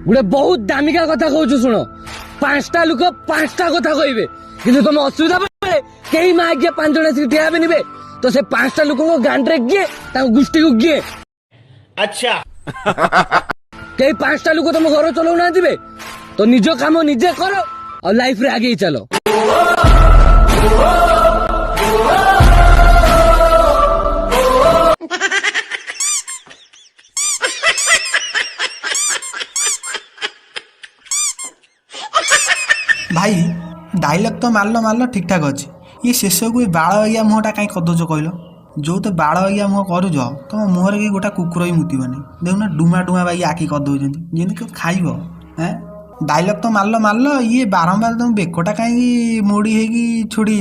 गोटे बहुत दामिका कथा कहूँ शुण 5टा लोक 5टा कथा कहबे कि तुम असुविधा पड़े कई माँ आज्ञा 5 जन आसिक ठिया हेबे तो से 5टा लोक गांडे किए गोष्ठी को किए अच्छा कई 5टा लोक तुम घर चलाऊ ना तो निज काम निजे करो और लाइफ रे आगे चलो। भाई डायलॉग तो मारल ठीक ठाक अच्छे ये शेष को बाल बागिया मुहटा कहीं करदे कहल जो तो बाल बागिया मुह करुच तुम मुहर कि गोटा कुकुर ही मुतबनी देखुना डुमा डुमा बागी आखि करदे जमी खाइब हैं डायलॉग तो मारल ये बारंबार तुम बेकटा कहीं मोड़ी होगी छोड़ी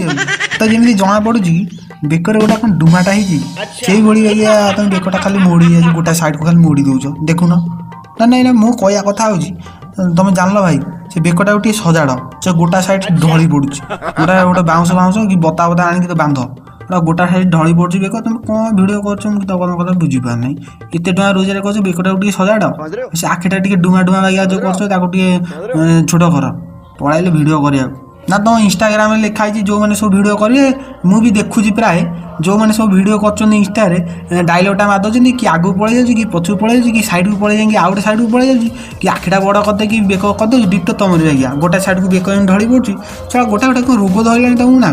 तो जमी जना पड़ू कि बेकर गोटा कौन डुमाटा से भाई बागिया तुम बेकटा खाली मोड़ी गोटा साइड को खाली मोड़ी दौच देखुन ना ना मु कहया कथा हो तुम जान भाई से बेकटा गोटे सजाड़ से गोटा साइड ढली पड़ुଛି गोटा गोटे बाउंस बाउंस कि बता बता आनिक तो बांध गोटा साइड ढली पड़ुଛି बेक तुम कौन भिड कर तुम कथा बुझीपार ना एत टाँग रोजगार कर बेकटा गोटे सजाड़ से आखिटा टे डुमा डुमा बागिया जो कर छोट कर पढ़ाइले भिड करा ना तुम इंस्टाग्राम लिखाई जो मैंने सब भिड करेंगे मुझे देखुची प्राय जो मैंने सब भिड कर इंस्टारे डायलॉगटा मारदे कि आगू पड़े जाऊँ कि पछू पड़े जाऊँ कि साइड को पड़े जाएंगे आउ गोटे साइड को पड़े जाऊँ कि आखिटा बड़ करदे कि बेक करदे डिट तुम आज्ञा गोटे साइड को बेक ढली पड़ी चल गोटे गोटे रोग धरला तुमको ना